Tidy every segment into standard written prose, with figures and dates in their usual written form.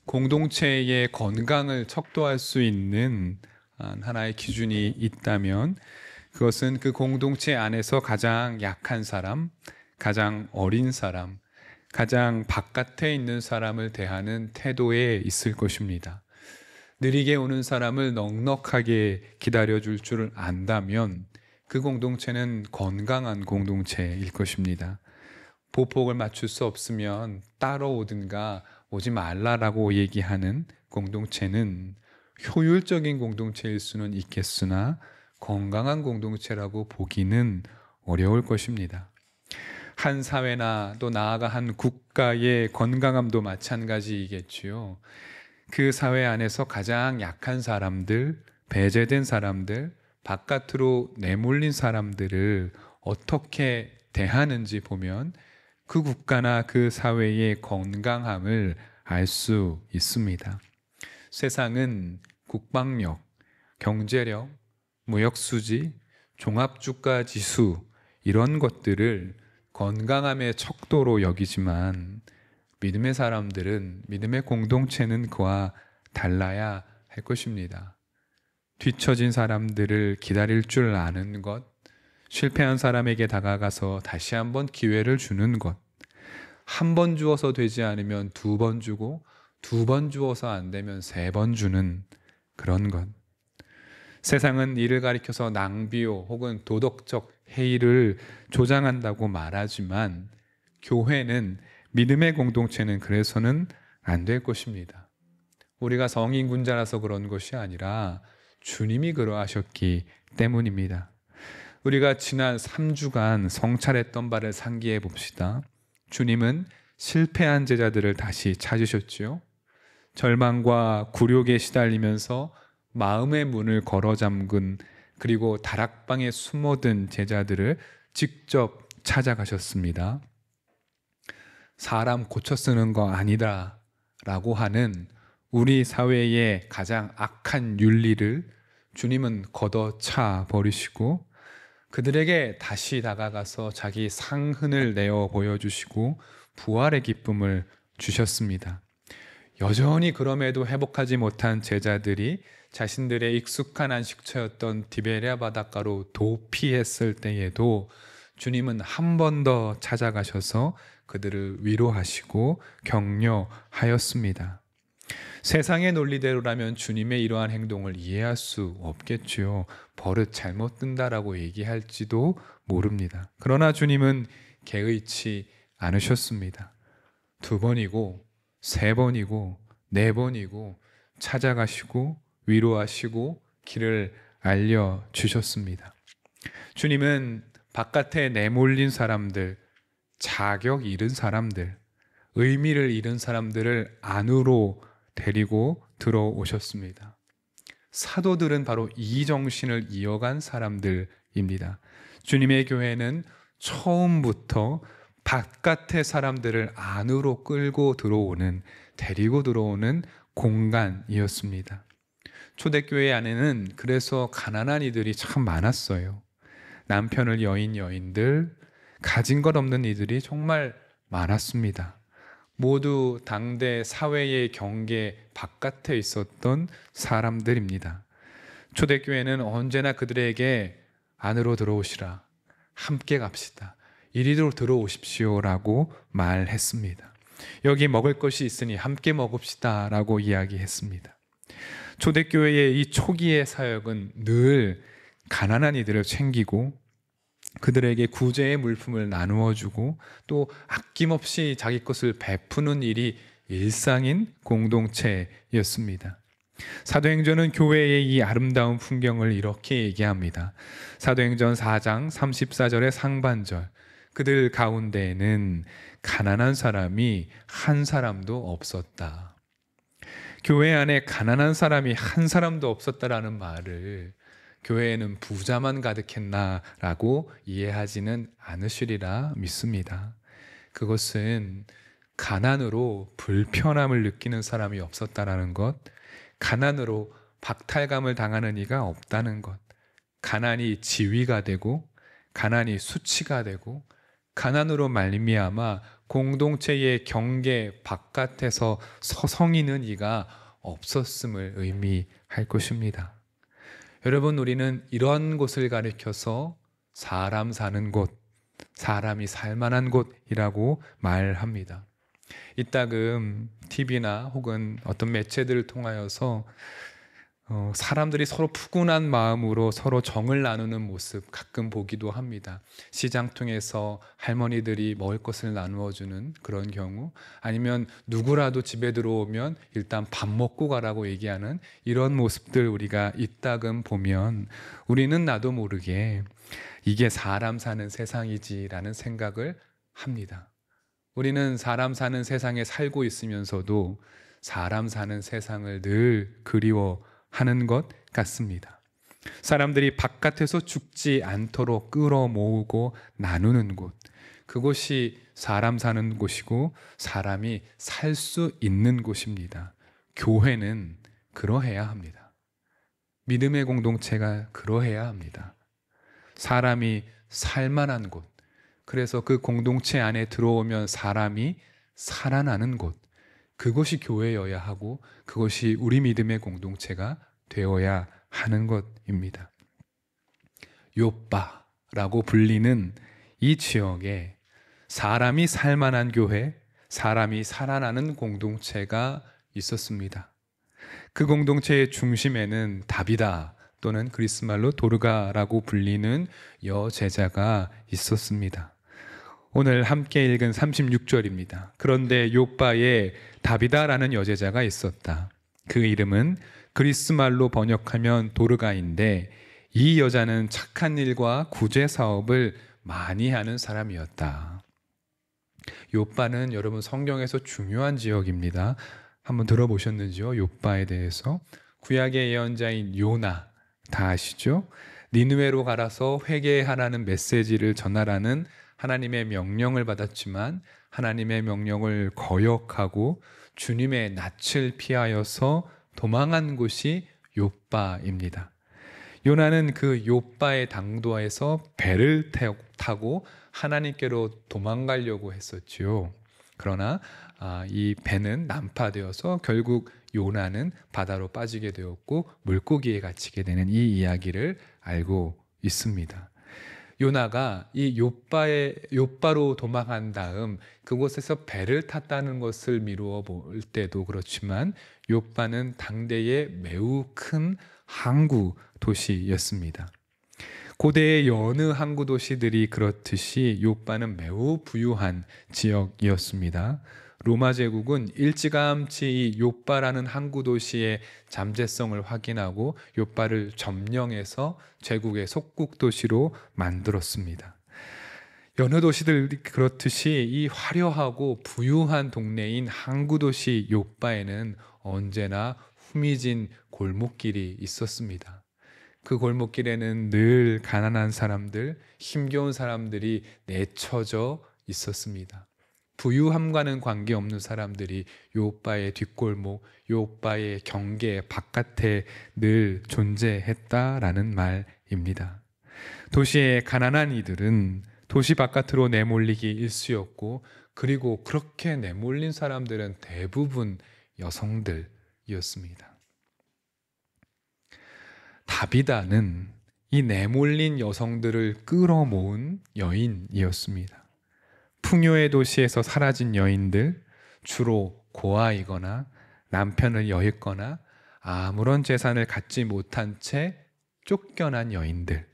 공동체의 건강을 척도할 수 있는 하나의 기준이 있다면 그것은 그 공동체 안에서 가장 약한 사람, 가장 어린 사람, 가장 바깥에 있는 사람을 대하는 태도에 있을 것입니다. 느리게 오는 사람을 넉넉하게 기다려줄 줄 안다면 그 공동체는 건강한 공동체일 것입니다. 보폭을 맞출 수 없으면 따라오든가 오지 말라라고 얘기하는 공동체는 효율적인 공동체일 수는 있겠으나 건강한 공동체라고 보기는 어려울 것입니다. 한 사회나 또 나아가 한 국가의 건강함도 마찬가지이겠지요. 그 사회 안에서 가장 약한 사람들, 배제된 사람들, 바깥으로 내몰린 사람들을 어떻게 대하는지 보면 그 국가나 그 사회의 건강함을 알 수 있습니다. 세상은 국방력, 경제력, 무역수지, 종합주가지수 이런 것들을 건강함의 척도로 여기지만 믿음의 사람들은, 믿음의 공동체는 그와 달라야 할 것입니다. 뒤처진 사람들을 기다릴 줄 아는 것, 실패한 사람에게 다가가서 다시 한번 기회를 주는 것, 한 번 주어서 되지 않으면 두 번 주고, 두 번 주어서 안 되면 세 번 주는 그런 것. 세상은 이를 가리켜서 낭비요 혹은 도덕적 해이를 조장한다고 말하지만 교회는, 믿음의 공동체는 그래서는 안 될 것입니다. 우리가 성인군자라서 그런 것이 아니라 주님이 그러하셨기 때문입니다. 우리가 지난 3주간 성찰했던 바를 상기해 봅시다. 주님은 실패한 제자들을 다시 찾으셨지요. 절망과 굴욕에 시달리면서 마음의 문을 걸어 잠근, 그리고 다락방에 숨어든 제자들을 직접 찾아가셨습니다. 사람 고쳐 쓰는 거 아니다 라고 하는 우리 사회의 가장 악한 윤리를 주님은 걷어차 버리시고 그들에게 다시 다가가서 자기 상흔을 내어 보여주시고 부활의 기쁨을 주셨습니다. 여전히 그럼에도 회복하지 못한 제자들이 자신들의 익숙한 안식처였던 디베랴 바닷가로 도피했을 때에도 주님은 한 번 더 찾아가셔서 그들을 위로하시고 격려하였습니다. 세상의 논리대로라면 주님의 이러한 행동을 이해할 수 없겠지요. 버릇 잘못 든다라고 얘기할지도 모릅니다. 그러나 주님은 개의치 않으셨습니다. 2번이고 3번이고 4번이고 찾아가시고 위로하시고 길을 알려주셨습니다. 주님은 바깥에 내몰린 사람들, 자격 잃은 사람들, 의미를 잃은 사람들을 안으로 데리고 들어오셨습니다. 사도들은 바로 이 정신을 이어간 사람들입니다. 주님의 교회는 처음부터 바깥의 사람들을 안으로 끌고 들어오는, 데리고 들어오는 공간이었습니다. 초대교회 안에는 그래서 가난한 이들이 참 많았어요. 남편을 여인들, 가진 것 없는 이들이 정말 많았습니다. 모두 당대 사회의 경계 바깥에 있었던 사람들입니다. 초대교회는 언제나 그들에게 안으로 들어오시라, 함께 갑시다, 이리로 들어오십시오 라고 말했습니다. 여기 먹을 것이 있으니 함께 먹읍시다 라고 이야기했습니다. 초대교회의 이 초기의 사역은 늘 가난한 이들을 챙기고 그들에게 구제의 물품을 나누어 주고 또 아낌없이 자기 것을 베푸는 일이 일상인 공동체였습니다. 사도행전은 교회의 이 아름다운 풍경을 이렇게 얘기합니다. 사도행전 4장 34절의 상반절, 그들 가운데에는 가난한 사람이 한 사람도 없었다. 교회 안에 가난한 사람이 한 사람도 없었다라는 말을 교회에는 부자만 가득했나라고 이해하지는 않으시리라 믿습니다. 그것은 가난으로 불편함을 느끼는 사람이 없었다라는 것, 가난으로 박탈감을 당하는 이가 없다는 것, 가난이 지위가 되고 가난이 수치가 되고 가난으로 말미암아 공동체의 경계 바깥에서 서성이는 이가 없었음을 의미할 것입니다. 여러분, 우리는 이런 곳을 가리켜서 사람 사는 곳, 사람이 살만한 곳이라고 말합니다. 이따금 TV나 혹은 어떤 매체들을 통하여서 사람들이 서로 푸근한 마음으로 서로 정을 나누는 모습 가끔 보기도 합니다. 시장 통해서 할머니들이 먹을 것을 나누어 주는 그런 경우, 아니면 누구라도 집에 들어오면 일단 밥 먹고 가라고 얘기하는 이런 모습들 우리가 이따금 보면 우리는 나도 모르게 이게 사람 사는 세상이지라는 생각을 합니다. 우리는 사람 사는 세상에 살고 있으면서도 사람 사는 세상을 늘 그리워하는 것 같습니다. 사람들이 바깥에서 죽지 않도록 끌어모으고 나누는 곳, 그곳이 사람 사는 곳이고 사람이 살 수 있는 곳입니다. 교회는 그러해야 합니다. 믿음의 공동체가 그러해야 합니다. 사람이 살만한 곳, 그래서 그 공동체 안에 들어오면 사람이 살아나는 곳, 그것이 교회여야 하고 그것이 우리 믿음의 공동체가 되어야 하는 것입니다. 요빠라고 불리는 이 지역에 사람이 살만한 교회, 사람이 살아나는 공동체가 있었습니다. 그 공동체의 중심에는 다비다 또는 그리스말로 도르가라고 불리는 여제자가 있었습니다. 오늘 함께 읽은 36절입니다. 그런데 요빠에 다비다라는 여제자가 있었다. 그 이름은 그리스말로 번역하면 도르가인데 이 여자는 착한 일과 구제 사업을 많이 하는 사람이었다. 요빠는 여러분 성경에서 중요한 지역입니다. 한번 들어보셨는지요? 요빠에 대해서. 구약의 예언자인 요나 다 아시죠? 니느웨로 가라서 회개하라는 메시지를 전하라는 하나님의 명령을 받았지만 하나님의 명령을 거역하고 주님의 낯을 피하여서 도망한 곳이 요빠입니다. 요나는 그 요빠의 당도에서 배를 타고 하나님께로 도망가려고 했었지요. 그러나 이 배는 난파되어서 결국 요나는 바다로 빠지게 되었고 물고기에 갇히게 되는 이 이야기를 알고 있습니다. 요나가 이 요빠로 도망한 다음 그곳에서 배를 탔다는 것을 미루어 볼 때도 그렇지만 요빠는 당대의 매우 큰 항구 도시였습니다. 고대의 여느 항구 도시들이 그렇듯이 요빠는 매우 부유한 지역이었습니다. 로마 제국은 일찌감치 이 요빠라는 항구 도시의 잠재성을 확인하고 요빠를 점령해서 제국의 속국 도시로 만들었습니다. 여느 도시들이 그렇듯이 이 화려하고 부유한 동네인 항구 도시 요빠에는 언제나 후미진 골목길이 있었습니다. 그 골목길에는 늘 가난한 사람들, 힘겨운 사람들이 내쳐져 있었습니다. 부유함과는 관계없는 사람들이 요빠의 뒷골목, 요빠의 경계 바깥에 늘 존재했다라는 말입니다. 도시의 가난한 이들은 도시 바깥으로 내몰리기 일쑤였고, 그리고 그렇게 내몰린 사람들은 대부분 여성들이었습니다. 다비다는 이 내몰린 여성들을 끌어모은 여인이었습니다. 풍요의 도시에서 사라진 여인들, 주로 고아이거나 남편을 여했거나 아무런 재산을 갖지 못한 채 쫓겨난 여인들,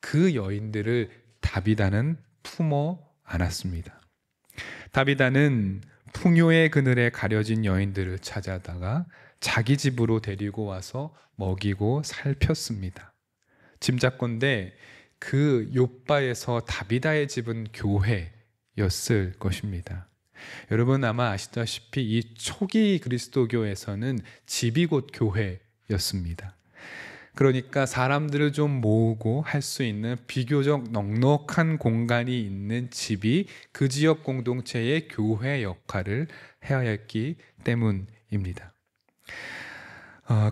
그 여인들을 다비다는 품어 안았습니다. 다비다는 풍요의 그늘에 가려진 여인들을 찾아다가 자기 집으로 데리고 와서 먹이고 살폈습니다. 짐작컨대 그 요빠에서 다비다의 집은 교회였을 것입니다. 여러분 아마 아시다시피 이 초기 그리스도교에서는 집이 곧 교회였습니다. 그러니까 사람들을 좀 모으고 할 수 있는 비교적 넉넉한 공간이 있는 집이 그 지역 공동체의 교회 역할을 해야 했기 때문입니다.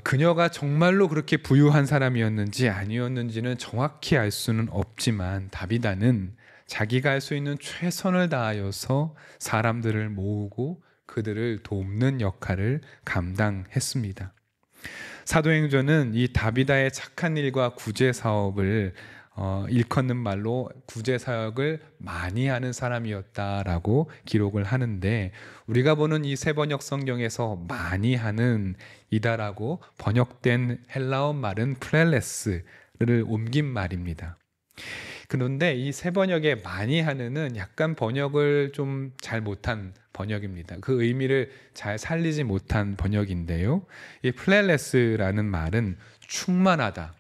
그녀가 정말로 그렇게 부유한 사람이었는지 아니었는지는 정확히 알 수는 없지만 다비다는 자기가 할 수 있는 최선을 다하여서 사람들을 모으고 그들을 돕는 역할을 감당했습니다. 사도행전은 이 다비다의 착한 일과 구제 사업을 일컫는 말로 구제 사역을 많이 하는 사람이었다라고 기록을 하는데, 우리가 보는 이 새 번역 성경에서 많이 하는 이다라고 번역된 헬라어 말은 프렐레스를 옮긴 말입니다. 그런데 이 새 번역에 많이 하는은 약간 번역을 좀 잘 못한 번역입니다. 그 의미를 잘 살리지 못한 번역인데요. 이 플렐레스라는 말은 충만하다,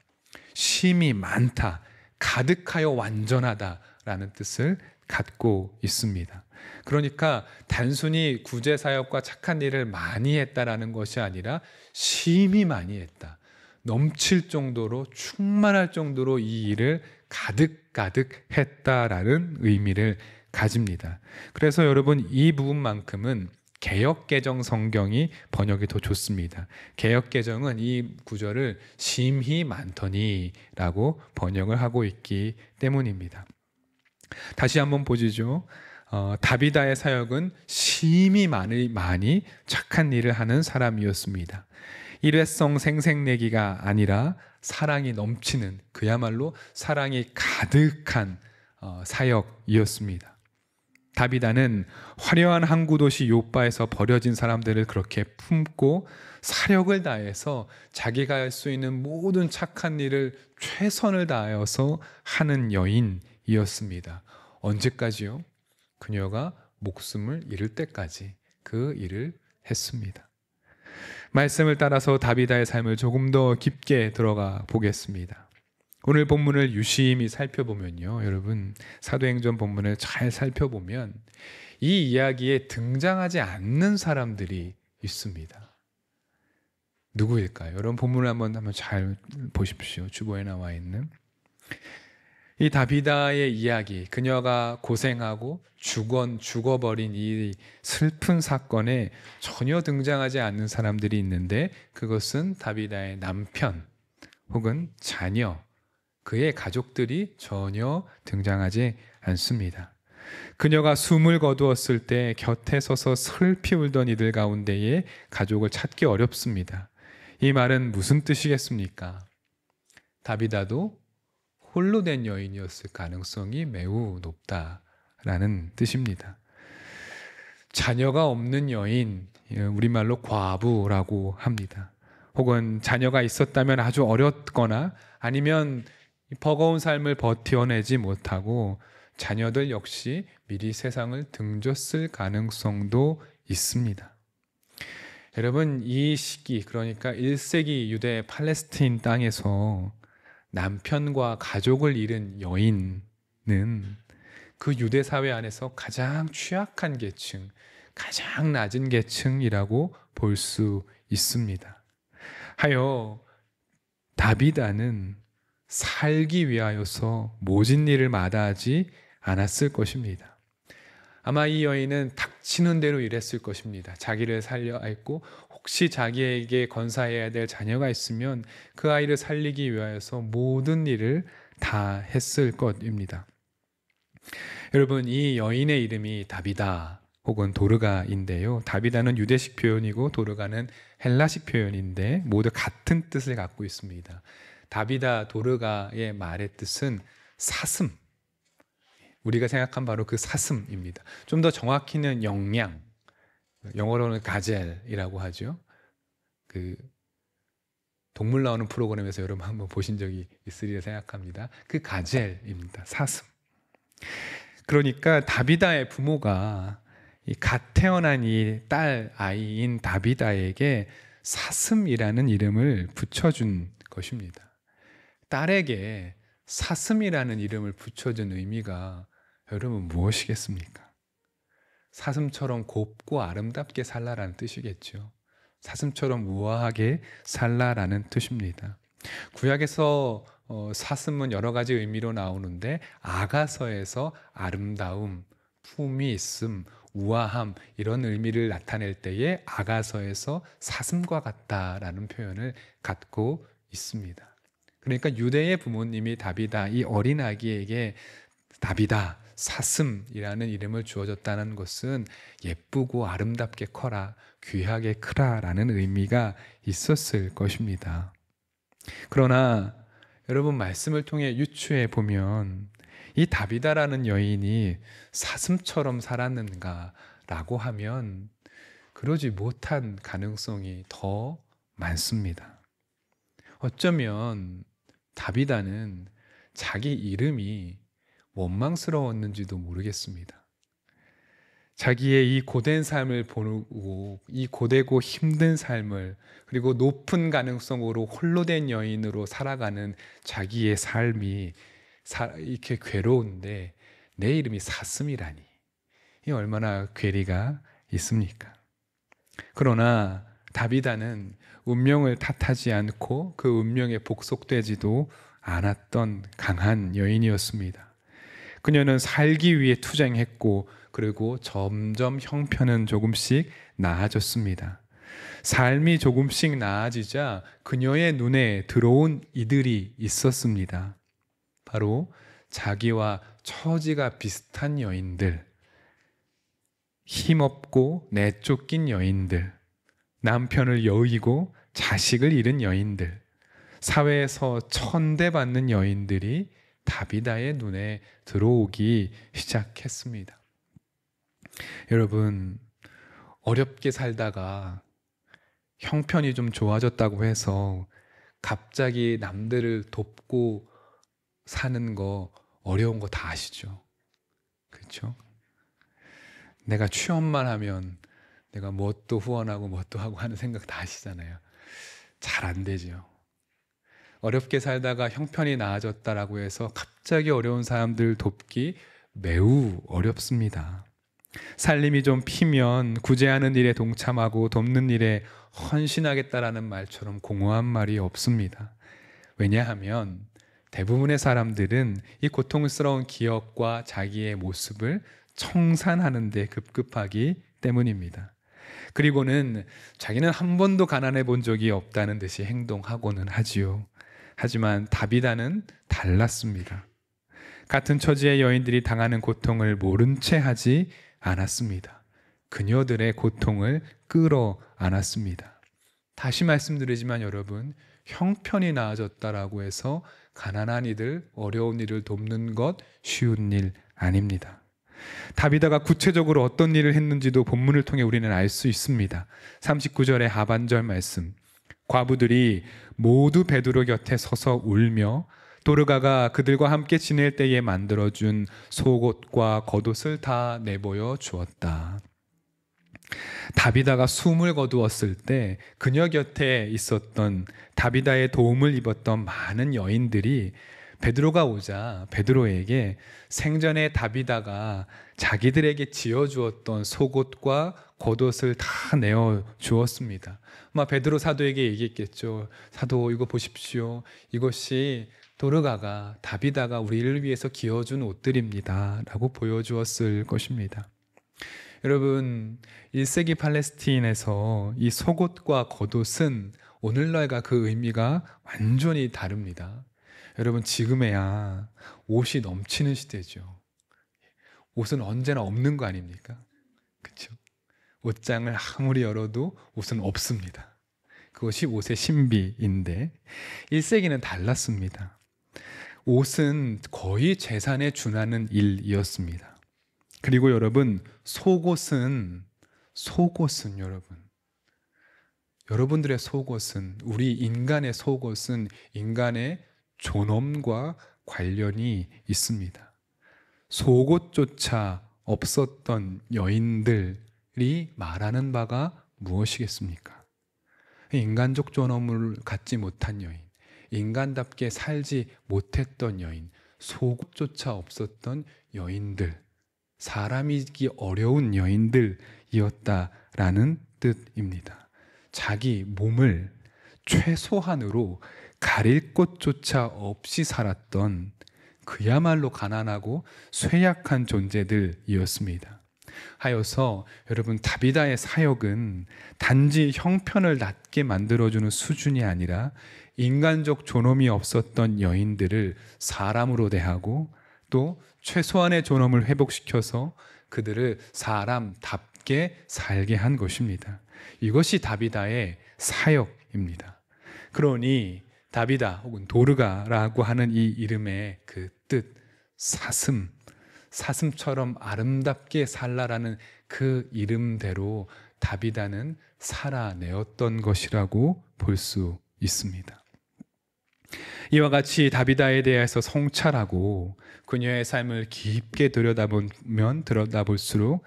쉼이 많다, 가득하여 완전하다라는 뜻을 갖고 있습니다. 그러니까 단순히 구제 사역과 착한 일을 많이 했다라는 것이 아니라 쉼이 많이 했다, 넘칠 정도로 충만할 정도로 이 일을 가득 했다라는 의미를 가집니다. 그래서 여러분, 이 부분만큼은 개역개정 성경이 번역이 더 좋습니다. 개역개정은 이 구절을 심히 많더니 라고 번역을 하고 있기 때문입니다. 다시 한번 보시죠. 다비다의 사역은 심히 많이 착한 일을 하는 사람이었습니다. 일회성 생색내기가 아니라 사랑이 넘치는, 그야말로 사랑이 가득한 사역이었습니다. 다비다는 화려한 항구 도시 요바에서 버려진 사람들을 그렇게 품고 사력을 다해서 자기가 할 수 있는 모든 착한 일을 최선을 다하여서 하는 여인이었습니다. 언제까지요? 그녀가 목숨을 잃을 때까지 그 일을 했습니다. 말씀을 따라서 다비다의 삶을 조금 더 깊게 들어가 보겠습니다. 오늘 본문을 유심히 살펴보면요, 여러분, 사도행전 본문을 잘 살펴보면 이 이야기에 등장하지 않는 사람들이 있습니다. 누구일까요? 여러분, 본문을 한번 잘 보십시오. 주보에 나와 있는 이 다비다의 이야기, 그녀가 고생하고 죽어버린 이 슬픈 사건에 전혀 등장하지 않는 사람들이 있는데, 그것은 다비다의 남편 혹은 자녀, 그의 가족들이 전혀 등장하지 않습니다. 그녀가 숨을 거두었을 때 곁에 서서 슬피 울던 이들 가운데에 가족을 찾기 어렵습니다. 이 말은 무슨 뜻이겠습니까? 다비다도 홀로 된 여인이었을 가능성이 매우 높다라는 뜻입니다. 자녀가 없는 여인, 우리말로 과부라고 합니다. 혹은 자녀가 있었다면 아주 어렸거나 아니면 버거운 삶을 버텨내지 못하고 자녀들 역시 미리 세상을 등졌을 가능성도 있습니다. 여러분, 이 시기, 그러니까 1세기 유대 팔레스타인 땅에서 남편과 가족을 잃은 여인은 그 유대 사회 안에서 가장 취약한 계층, 가장 낮은 계층이라고 볼 수 있습니다. 하여 다비다는 살기 위하여서 모진 일을 마다하지 않았을 것입니다. 아마 이 여인은 닥치는 대로 일했을 것입니다. 자기를 살려 했고, 혹시 자기에게 건사해야 될 자녀가 있으면 그 아이를 살리기 위하여서 모든 일을 다 했을 것입니다. 여러분, 이 여인의 이름이 다비다 혹은 도르가인데요. 다비다는 유대식 표현이고 도르가는 헬라식 표현인데 모두 같은 뜻을 갖고 있습니다. 다비다 도르가의 말의 뜻은 사슴, 우리가 생각한 바로 그 사슴입니다. 좀 더 정확히는 영양, 영어로는 가젤이라고 하죠. 그 동물 나오는 프로그램에서 여러분 한번 보신 적이 있으리라 생각합니다. 그 가젤입니다. 사슴. 그러니까 다비다의 부모가 이 갓 태어난 이 딸 아이인 다비다에게 사슴이라는 이름을 붙여준 것입니다. 딸에게 사슴이라는 이름을 붙여준 의미가 여러분 무엇이겠습니까? 사슴처럼 곱고 아름답게 살라라는 뜻이겠죠. 사슴처럼 우아하게 살라라는 뜻입니다. 구약에서 사슴은 여러 가지 의미로 나오는데 아가서에서 아름다움, 품이 있음, 우아함 이런 의미를 나타낼 때에 아가서에서 사슴과 같다라는 표현을 갖고 있습니다. 그러니까 유대의 부모님이 다비다, 이 어린 아기에게 다비다, 사슴이라는 이름을 주어졌다는 것은 예쁘고 아름답게 커라, 귀하게 크라라는 의미가 있었을 것입니다. 그러나 여러분 말씀을 통해 유추해 보면 이 다비다라는 여인이 사슴처럼 살았는가라고 하면 그러지 못한 가능성이 더 많습니다. 어쩌면 다비다는 자기 이름이 원망스러웠는지도 모르겠습니다. 자기의 이 고된 삶을 보고 이 고되고 힘든 삶을 그리고 높은 가능성으로 홀로 된 여인으로 살아가는 자기의 삶이 이렇게 괴로운데 내 이름이 사슴이라니 이 얼마나 괴리가 있습니까? 그러나 다비다는 운명을 탓하지 않고 그 운명에 복속되지도 않았던 강한 여인이었습니다. 그녀는 살기 위해 투쟁했고 그리고 점점 형편은 조금씩 나아졌습니다. 삶이 조금씩 나아지자 그녀의 눈에 들어온 이들이 있었습니다. 바로 자기와 처지가 비슷한 여인들, 힘없고 내쫓긴 여인들, 남편을 여의고 자식을 잃은 여인들, 사회에서 천대받는 여인들이 다비다의 눈에 들어오기 시작했습니다. 여러분, 어렵게 살다가 형편이 좀 좋아졌다고 해서 갑자기 남들을 돕고 사는 거 어려운 거 다 아시죠? 그렇죠? 내가 취업만 하면 내가 뭣도 후원하고 뭣도 하고 하는 생각 다 아시잖아요. 잘 안 되죠. 어렵게 살다가 형편이 나아졌다라고 해서 갑자기 어려운 사람들 돕기 매우 어렵습니다. 살림이 좀 피면 구제하는 일에 동참하고 돕는 일에 헌신하겠다라는 말처럼 공허한 말이 없습니다. 왜냐하면 대부분의 사람들은 이 고통스러운 기억과 자기의 모습을 청산하는 데 급급하기 때문입니다. 그리고는 자기는 한 번도 가난해 본 적이 없다는 듯이 행동하고는 하지요. 하지만 다비다는 달랐습니다. 같은 처지의 여인들이 당하는 고통을 모른 채 하지 않았습니다. 그녀들의 고통을 끌어안았습니다. 다시 말씀드리지만 여러분, 형편이 나아졌다라고 해서 가난한 이들, 어려운 이를 돕는 것 쉬운 일 아닙니다. 다비다가 구체적으로 어떤 일을 했는지도 본문을 통해 우리는 알 수 있습니다. 39절의 하반절 말씀, 과부들이 모두 베드로 곁에 서서 울며 도르가가 그들과 함께 지낼 때에 만들어준 속옷과 겉옷을 다 내보여 주었다. 다비다가 숨을 거두었을 때 그녀 곁에 있었던 다비다의 도움을 입었던 많은 여인들이 베드로가 오자 베드로에게 생전에 다비다가 자기들에게 지어주었던 속옷과 겉옷을 다 내어 주었습니다. 아마 베드로 사도에게 얘기했겠죠. 사도 이거 보십시오. 이것이 도르가가 다비다가 우리를 위해서 기어준 옷들입니다 라고 보여주었을 것입니다. 여러분, 1세기 팔레스타인에서 이 속옷과 겉옷은 오늘날과 그 의미가 완전히 다릅니다. 여러분, 지금에야 옷이 넘치는 시대죠. 옷은 언제나 없는 거 아닙니까? 그렇죠? 옷장을 아무리 열어도 옷은 없습니다. 그것이 옷의 신비인데 1세기는 달랐습니다. 옷은 거의 재산에 준하는 일이었습니다. 그리고 여러분, 속옷은 여러분들의 속옷은, 우리 인간의 속옷은 인간의 존엄과 관련이 있습니다. 속옷조차 없었던 여인들이 말하는 바가 무엇이겠습니까? 인간적 존엄을 갖지 못한 여인, 인간답게 살지 못했던 여인, 속옷조차 없었던 여인들, 사람이기 어려운 여인들이었다라는 뜻입니다. 자기 몸을 최소한으로 가릴 곳조차 없이 살았던 그야말로 가난하고 쇠약한 존재들이었습니다. 하여서 여러분, 다비다의 사역은 단지 형편을 낮게 만들어주는 수준이 아니라 인간적 존엄이 없었던 여인들을 사람으로 대하고 또 최소한의 존엄을 회복시켜서 그들을 사람답게 살게 한 것입니다. 이것이 다비다의 사역입니다. 그러니 다비다 혹은 도르가라고 하는 이 이름의 그 뜻, 사슴처럼 아름답게 살라라는 그 이름대로 다비다는 살아내었던 것이라고 볼 수 있습니다. 이와 같이 다비다에 대해서 성찰하고 그녀의 삶을 깊게 들여다보면 들여다볼수록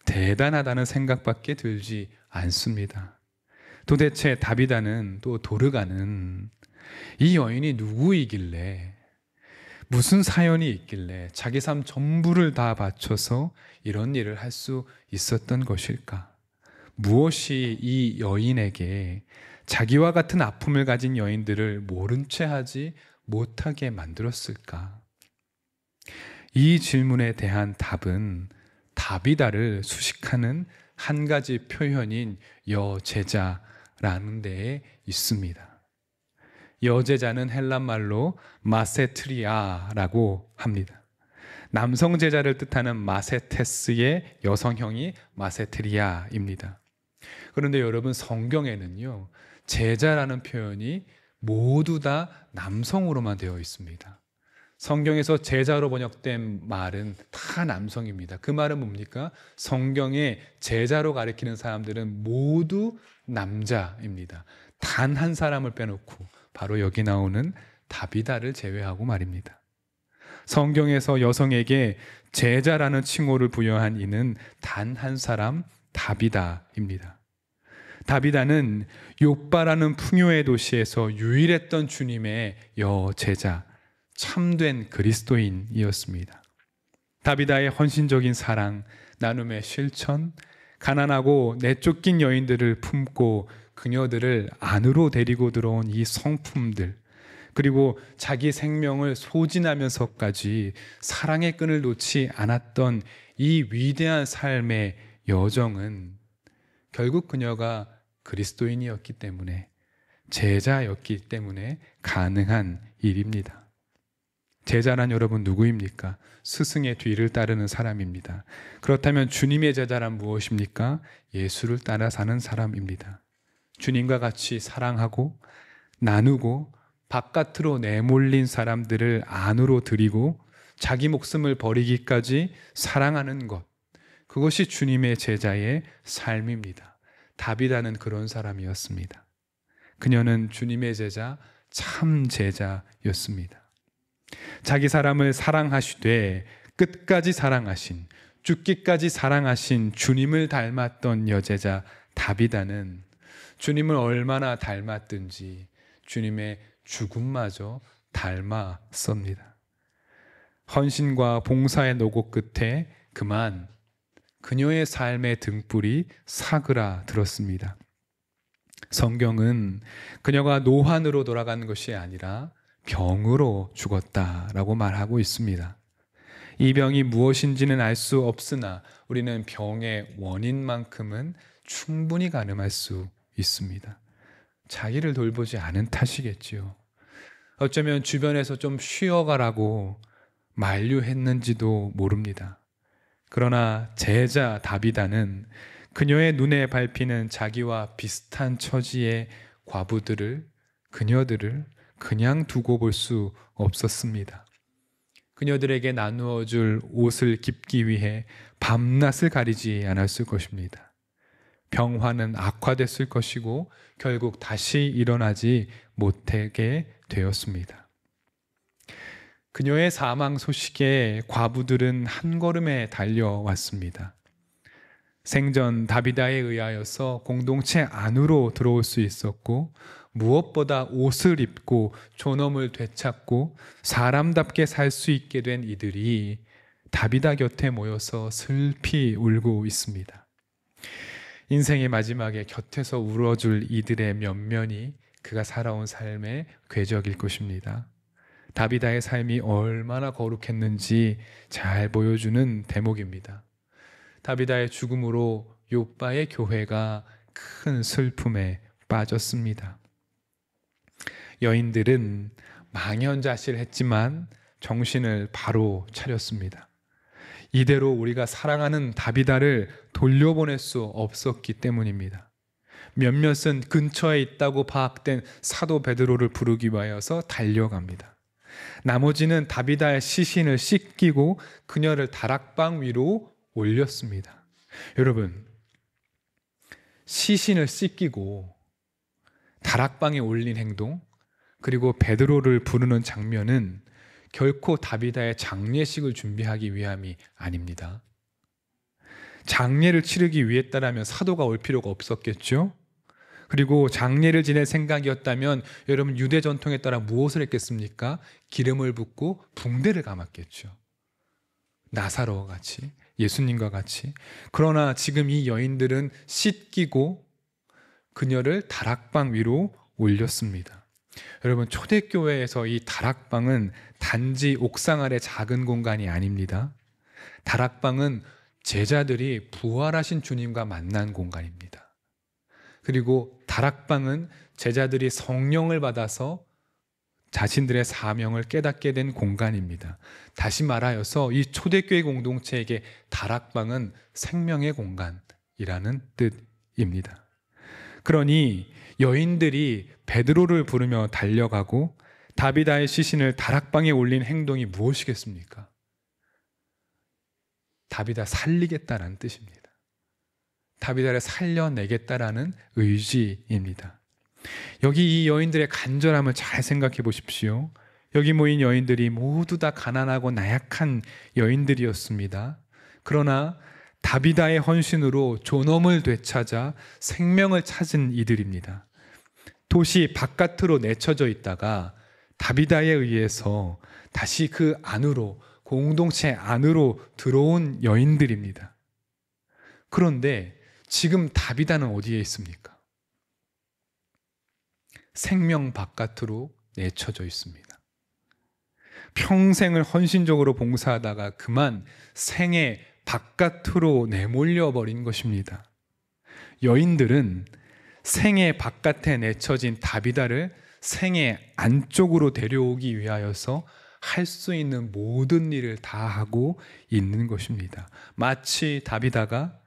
대단하다는 생각밖에 들지 않습니다. 도대체 다비다는 또 도르가는 이 여인이 누구이길래, 무슨 사연이 있길래 자기 삶 전부를 다 바쳐서 이런 일을 할 수 있었던 것일까? 무엇이 이 여인에게 자기와 같은 아픔을 가진 여인들을 모른 채 하지 못하게 만들었을까? 이 질문에 대한 답은 다비다를 수식하는 한 가지 표현인 여제자라는 데에 있습니다. 여제자는 헬란말로 마세트리아라고 합니다. 남성 제자를 뜻하는 마세테스의 여성형이 마세트리아입니다. 그런데 여러분, 성경에는요, 제자라는 표현이 모두 다 남성으로만 되어 있습니다. 성경에서 제자로 번역된 말은 다 남성입니다. 그 말은 뭡니까? 성경에 제자로 가리키는 사람들은 모두 남자입니다. 단 한 사람을 빼놓고, 바로 여기 나오는 다비다를 제외하고 말입니다. 성경에서 여성에게 제자라는 칭호를 부여한 이는 단 한 사람, 다비다입니다. 다비다는 욥바라는 풍요의 도시에서 유일했던 주님의 여제자, 참된 그리스도인이었습니다. 다비다의 헌신적인 사랑, 나눔의 실천, 가난하고 내쫓긴 여인들을 품고 그녀들을 안으로 데리고 들어온 이 성품들, 그리고 자기 생명을 소진하면서까지 사랑의 끈을 놓지 않았던 이 위대한 삶의 여정은 결국 그녀가 그리스도인이었기 때문에, 제자였기 때문에 가능한 일입니다. 제자란 여러분 누구입니까? 스승의 뒤를 따르는 사람입니다. 그렇다면 주님의 제자란 무엇입니까? 예수를 따라 사는 사람입니다. 주님과 같이 사랑하고 나누고 바깥으로 내몰린 사람들을 안으로 들이고 자기 목숨을 버리기까지 사랑하는 것, 그것이 주님의 제자의 삶입니다. 다비다는 그런 사람이었습니다. 그녀는 주님의 제자, 참 제자였습니다. 자기 사람을 사랑하시되 끝까지 사랑하신, 죽기까지 사랑하신 주님을 닮았던 여제자 다비다는 주님을 얼마나 닮았든지 주님의 죽음마저 닮았습니다. 헌신과 봉사의 노고 끝에 그만 그녀의 삶의 등불이 사그라들었습니다. 성경은 그녀가 노환으로 돌아간 것이 아니라 병으로 죽었다라고 말하고 있습니다. 이 병이 무엇인지는 알 수 없으나 우리는 병의 원인만큼은 충분히 가늠할 수 있습니다. 자기를 돌보지 않은 탓이겠지요. 어쩌면 주변에서 좀 쉬어가라고 만류했는지도 모릅니다. 그러나 제자 다비다는 그녀의 눈에 밟히는 자기와 비슷한 처지의 과부들을, 그녀들을 그냥 두고 볼 수 없었습니다. 그녀들에게 나누어 줄 옷을 깁기 위해 밤낮을 가리지 않았을 것입니다. 병화는 악화됐을 것이고 결국 다시 일어나지 못하게 되었습니다. 그녀의 사망 소식에 과부들은 한 걸음에 달려왔습니다. 생전 다비다에 의하여서 공동체 안으로 들어올 수 있었고, 무엇보다 옷을 입고 존엄을 되찾고 사람답게 살 수 있게 된 이들이 다비다 곁에 모여서 슬피 울고 있습니다. 인생의 마지막에 곁에서 울어줄 이들의 면면이 그가 살아온 삶의 궤적일 것입니다. 다비다의 삶이 얼마나 거룩했는지 잘 보여주는 대목입니다. 다비다의 죽음으로 욥바의 교회가 큰 슬픔에 빠졌습니다. 여인들은 망연자실했지만 정신을 바로 차렸습니다. 이대로 우리가 사랑하는 다비다를 돌려보낼 수 없었기 때문입니다. 몇몇은 근처에 있다고 파악된 사도 베드로를 부르기 위하여서 달려갑니다. 나머지는 다비다의 시신을 씻기고 그녀를 다락방 위로 올렸습니다. 여러분, 시신을 씻기고 다락방에 올린 행동, 그리고 베드로를 부르는 장면은 결코 다비다의 장례식을 준비하기 위함이 아닙니다. 장례를 치르기 위했다라면 사도가 올 필요가 없었겠죠? 그리고 장례를 지낼 생각이었다면 여러분 유대 전통에 따라 무엇을 했겠습니까? 기름을 붓고 붕대를 감았겠죠. 나사로와 같이, 예수님과 같이. 그러나 지금 이 여인들은 씻기고 그녀를 다락방 위로 올렸습니다. 여러분, 초대교회에서 이 다락방은 단지 옥상 아래 작은 공간이 아닙니다. 다락방은 제자들이 부활하신 주님과 만난 공간입니다. 그리고 다락방은 제자들이 성령을 받아서 자신들의 사명을 깨닫게 된 공간입니다. 다시 말하여서 이 초대교회 공동체에게 다락방은 생명의 공간이라는 뜻입니다. 그러니 여인들이 베드로를 부르며 달려가고 다비다의 시신을 다락방에 올린 행동이 무엇이겠습니까? 다비다 살리겠다라는 뜻입니다. 다비다를 살려내겠다라는 의지입니다. 여기 이 여인들의 간절함을 잘 생각해 보십시오. 여기 모인 여인들이 모두 다 가난하고 나약한 여인들이었습니다. 그러나 다비다의 헌신으로 존엄을 되찾아 생명을 찾은 이들입니다. 도시 바깥으로 내쳐져 있다가 다비다에 의해서 다시 그 안으로, 공동체 안으로 들어온 여인들입니다. 그런데 지금 다비다는 어디에 있습니까? 생명 바깥으로 내쳐져 있습니다. 평생을 헌신적으로 봉사하다가 그만 생애 바깥으로 내몰려 버린 것입니다. 여인들은 생애 바깥에 내쳐진 다비다를 생애 안쪽으로 데려오기 위하여서 할 수 있는 모든 일을 다 하고 있는 것입니다. 마치 다비다가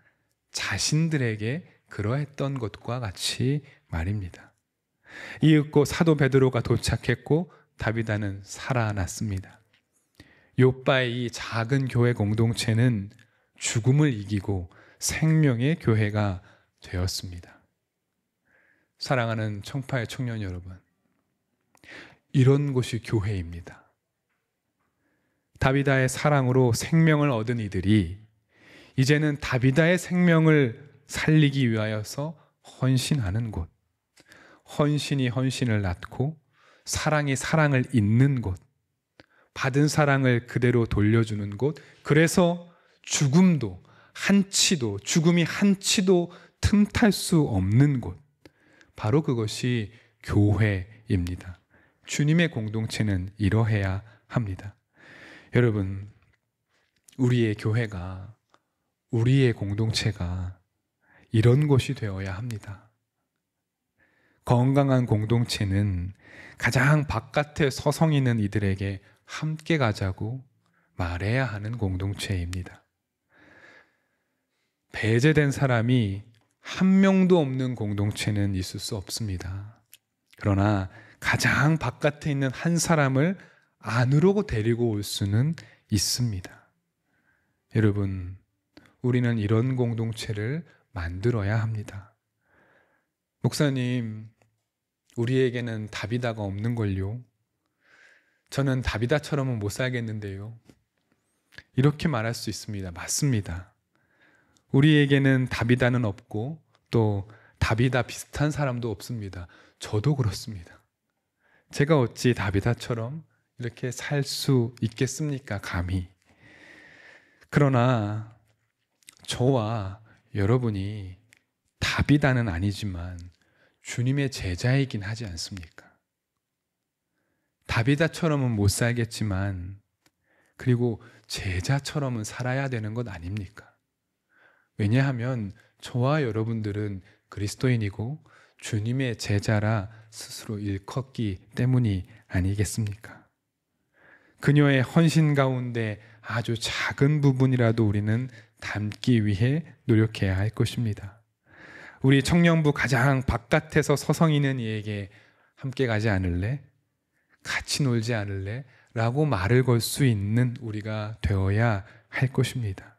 자신들에게 그러했던 것과 같이 말입니다. 이윽고 사도 베드로가 도착했고 다비다는 살아났습니다. 요빠의 이 작은 교회 공동체는 죽음을 이기고 생명의 교회가 되었습니다. 사랑하는 청파의 청년 여러분, 이런 곳이 교회입니다. 다비다의 사랑으로 생명을 얻은 이들이 이제는 다비다의 생명을 살리기 위하여서 헌신하는 곳, 헌신이 헌신을 낳고 사랑이 사랑을 잇는 곳, 받은 사랑을 그대로 돌려주는 곳, 그래서 죽음이 한치도 틈탈 수 없는 곳, 바로 그것이 교회입니다. 주님의 공동체는 이러해야 합니다. 여러분, 우리의 교회가, 우리의 공동체가 이런 곳이 되어야 합니다. 건강한 공동체는 가장 바깥에 서성이는 이들에게 함께 가자고 말해야 하는 공동체입니다. 배제된 사람이 한 명도 없는 공동체는 있을 수 없습니다. 그러나 가장 바깥에 있는 한 사람을 안으로 데리고 올 수는 있습니다. 여러분, 우리는 이런 공동체를 만들어야 합니다. 목사님, 우리에게는 다비다가 없는걸요. 저는 다비다처럼은 못 살겠는데요. 이렇게 말할 수 있습니다. 맞습니다. 우리에게는 다비다는 없고 또 다비다 비슷한 사람도 없습니다. 저도 그렇습니다. 제가 어찌 다비다처럼 이렇게 살 수 있겠습니까? 감히. 그러나 저와 여러분이 다비다는 아니지만 주님의 제자이긴 하지 않습니까? 다비다처럼은 못 살겠지만 그리고 제자처럼은 살아야 되는 것 아닙니까? 왜냐하면 저와 여러분들은 그리스도인이고 주님의 제자라 스스로 일컫기 때문이 아니겠습니까? 그녀의 헌신 가운데 아주 작은 부분이라도 우리는 담기 위해 노력해야 할 것입니다. 우리 청년부 가장 바깥에서 서성이는 이에게 함께 가지 않을래? 같이 놀지 않을래? 라고 말을 걸 수 있는 우리가 되어야 할 것입니다.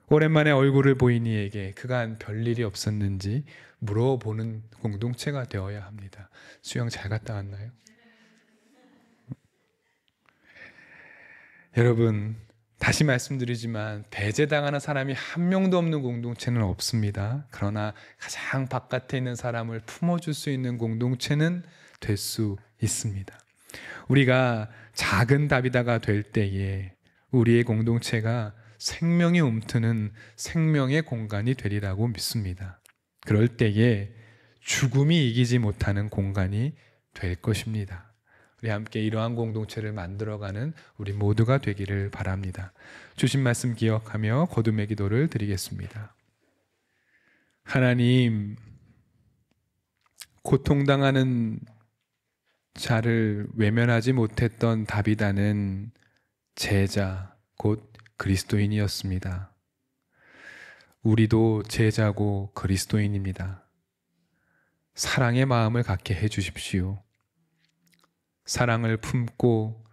오랜만에 얼굴을 보인 이에게 그간 별일이 없었는지 물어보는 공동체가 되어야 합니다. 수영 잘 갔다 왔나요? 여러분, 다시 말씀드리지만 배제당하는 사람이 한 명도 없는 공동체는 없습니다. 그러나 가장 바깥에 있는 사람을 품어줄 수 있는 공동체는 될 수 있습니다. 우리가 작은 다비다가 될 때에 우리의 공동체가 생명이 움트는 생명의 공간이 되리라고 믿습니다. 그럴 때에 죽음이 이기지 못하는 공간이 될 것입니다. 우리 함께 이러한 공동체를 만들어가는 우리 모두가 되기를 바랍니다. 주신 말씀 기억하며 거듭의 기도를 드리겠습니다. 하나님, 고통당하는 자를 외면하지 못했던 다비다는 제자, 곧 그리스도인이었습니다. 우리도 제자고 그리스도인입니다. 사랑의 마음을 갖게 해주십시오. 사랑을 품고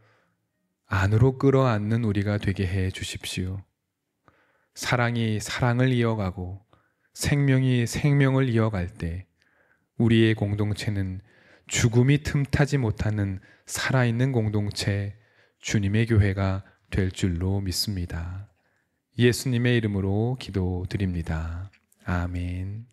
안으로 끌어안는 우리가 되게 해 주십시오. 사랑이 사랑을 이어가고 생명이 생명을 이어갈 때 우리의 공동체는 죽음이 틈타지 못하는 살아있는 공동체, 주님의 교회가 될 줄로 믿습니다. 예수님의 이름으로 기도드립니다. 아멘.